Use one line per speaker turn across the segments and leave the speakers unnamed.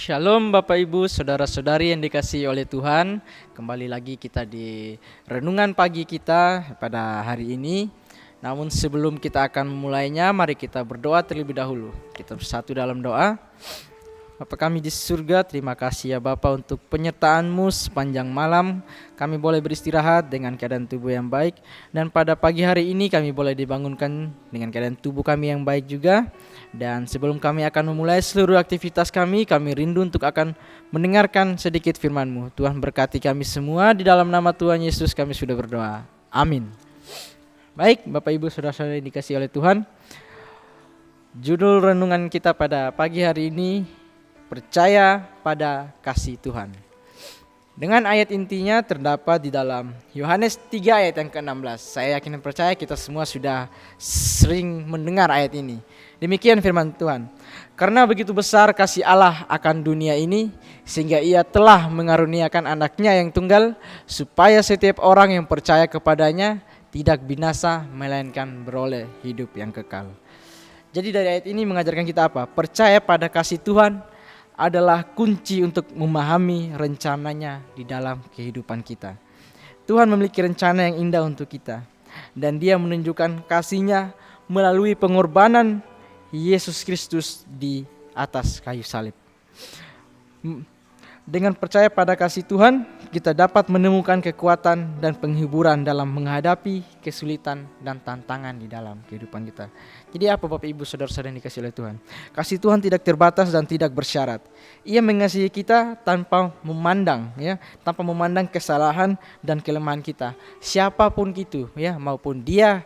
Shalom Bapak Ibu, Saudara-saudari yang dikasihi oleh Tuhan. Kembali lagi kita di renungan pagi kita pada hari ini. Namun sebelum kita akan memulainya, mari kita berdoa terlebih dahulu. Kita bersatu dalam doa. Bapa kami di surga, terima kasih ya Bapa untuk penyertaan-Mu sepanjang malam. Kami boleh beristirahat dengan keadaan tubuh yang baik. Dan pada pagi hari ini kami boleh dibangunkan dengan keadaan tubuh kami yang baik juga. Dan sebelum kami akan memulai seluruh aktivitas kami rindu untuk akan mendengarkan sedikit firman-Mu. Tuhan berkati kami semua, di dalam nama Tuhan Yesus kami sudah berdoa. Amin. Baik Bapak Ibu Saudara-saudara yang dikasihi oleh Tuhan. Judul renungan kita pada pagi hari ini, percaya pada kasih Tuhan. Dengan ayat intinya terdapat di dalam Yohanes 3 ayat yang ke-16. Saya yakin dan percaya kita semua sudah sering mendengar ayat ini. Demikian firman Tuhan. Karena begitu besar kasih Allah akan dunia ini, sehingga Ia telah mengaruniakan anaknya yang tunggal, supaya setiap orang yang percaya kepadanya tidak binasa, melainkan beroleh hidup yang kekal. Jadi dari ayat ini mengajarkan kita apa? Percaya pada kasih Tuhan adalah kunci untuk memahami rencananya di dalam kehidupan kita. Tuhan memiliki rencana yang indah untuk kita, dan Dia menunjukkan kasih-Nya melalui pengorbanan Yesus Kristus di atas kayu salib. Dengan percaya pada kasih Tuhan, kita dapat menemukan kekuatan dan penghiburan dalam menghadapi kesulitan dan tantangan di dalam kehidupan kita. Jadi apa Bapak Ibu Saudara-saudara yang dikasihi oleh Tuhan? Kasih Tuhan tidak terbatas dan tidak bersyarat. Ia mengasihi kita tanpa memandang kesalahan dan kelemahan kita. Siapapun itu maupun dia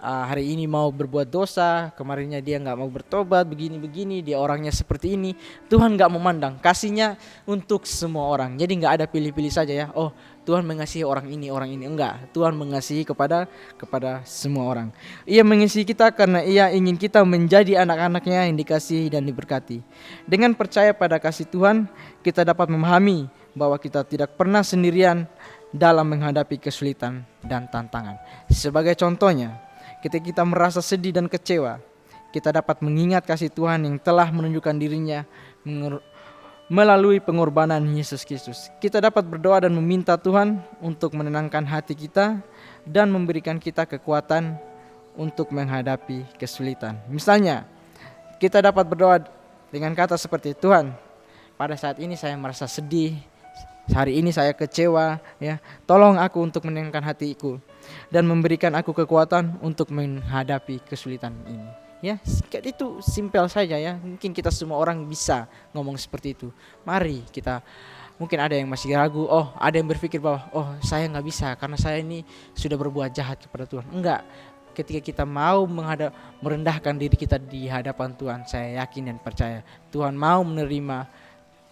hari ini mau berbuat dosa, kemarinnya dia gak mau bertobat, begini-begini, dia orangnya seperti ini. Tuhan gak memandang, kasihnya untuk semua orang. Jadi gak ada pilih-pilih saja ya. Oh Tuhan mengasihi orang ini, enggak. Tuhan mengasihi kepada semua orang. Ia mengasihi kita karena Ia ingin kita menjadi anak-anaknya yang dikasihi dan diberkati. Dengan percaya pada kasih Tuhan, kita dapat memahami bahwa kita tidak pernah sendirian dalam menghadapi kesulitan dan tantangan. Sebagai contohnya, ketika kita merasa sedih dan kecewa, kita dapat mengingat kasih Tuhan yang telah menunjukkan dirinya melalui pengorbanan Yesus Kristus. Kita dapat berdoa dan meminta Tuhan untuk menenangkan hati kita dan memberikan kita kekuatan untuk menghadapi kesulitan. Misalnya, kita dapat berdoa dengan kata seperti, Tuhan, pada saat ini saya merasa sedih, hari ini saya kecewa, tolong aku untuk menenangkan hatiku dan memberikan aku kekuatan untuk menghadapi kesulitan ini. Itu simpel saja ya. Mungkin kita semua orang bisa ngomong seperti itu. Mari kita, mungkin ada yang masih ragu, ada yang berpikir bahwa saya nggak bisa karena saya ini sudah berbuat jahat kepada Tuhan. Enggak. Ketika kita mau merendahkan diri kita di hadapan Tuhan, saya yakin dan percaya Tuhan mau menerima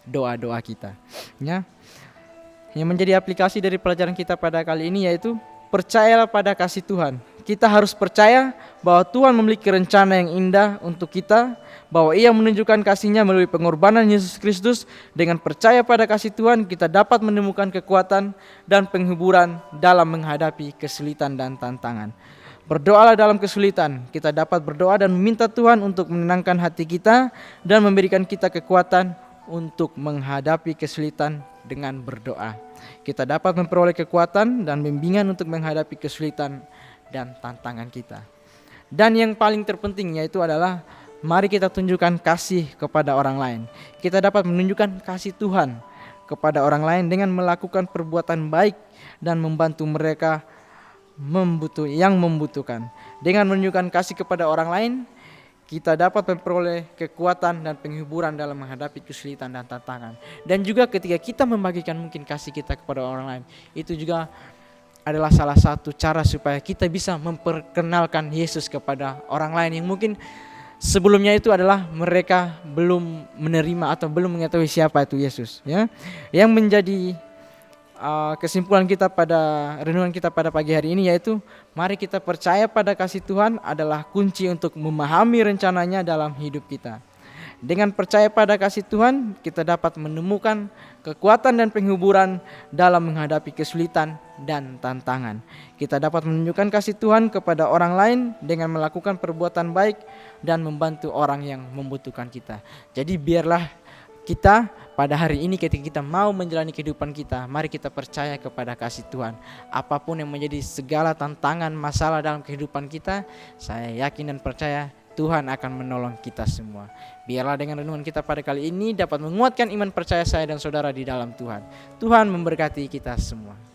doa-doa kita. Yang menjadi aplikasi dari pelajaran kita pada kali ini yaitu percayalah pada kasih Tuhan. Kita harus percaya bahwa Tuhan memiliki rencana yang indah untuk kita, bahwa Ia menunjukkan kasih-Nya melalui pengorbanan Yesus Kristus. Dengan percaya pada kasih Tuhan, kita dapat menemukan kekuatan dan penghiburan dalam menghadapi kesulitan dan tantangan. Berdoalah dalam kesulitan. Kita dapat berdoa dan meminta Tuhan untuk menenangkan hati kita dan memberikan kita kekuatan untuk menghadapi kesulitan dengan berdoa. Kita dapat memperoleh kekuatan dan bimbingan untuk menghadapi kesulitan dan tantangan kita. Dan yang paling terpenting yaitu adalah mari kita tunjukkan kasih kepada orang lain. Kita dapat menunjukkan kasih Tuhan kepada orang lain dengan melakukan perbuatan baik dan membantu mereka yang membutuhkan. Dengan menunjukkan kasih kepada orang lain, kita dapat memperoleh kekuatan dan penghiburan dalam menghadapi kesulitan dan tantangan. Dan juga ketika kita membagikan mungkin kasih kita kepada orang lain, itu juga adalah salah satu cara supaya kita bisa memperkenalkan Yesus kepada orang lain yang mungkin sebelumnya itu adalah mereka belum menerima atau belum mengetahui siapa itu Yesus. Yang menjadi kesimpulan kita pada renungan kita pada pagi hari ini yaitu mari kita percaya pada kasih Tuhan adalah kunci untuk memahami rencananya dalam hidup kita. Dengan percaya pada kasih Tuhan, kita dapat menemukan kekuatan dan penghiburan dalam menghadapi kesulitan dan tantangan. Kita dapat menunjukkan kasih Tuhan kepada orang lain dengan melakukan perbuatan baik dan membantu orang yang membutuhkan kita. Jadi biarlah kita pada hari ini ketika kita mau menjalani kehidupan kita, mari kita percaya kepada kasih Tuhan. Apapun yang menjadi segala tantangan, masalah dalam kehidupan kita, saya yakin dan percaya Tuhan akan menolong kita semua. Biarlah dengan renungan kita pada kali ini dapat menguatkan iman percaya saya dan saudara di dalam Tuhan. Tuhan memberkati kita semua.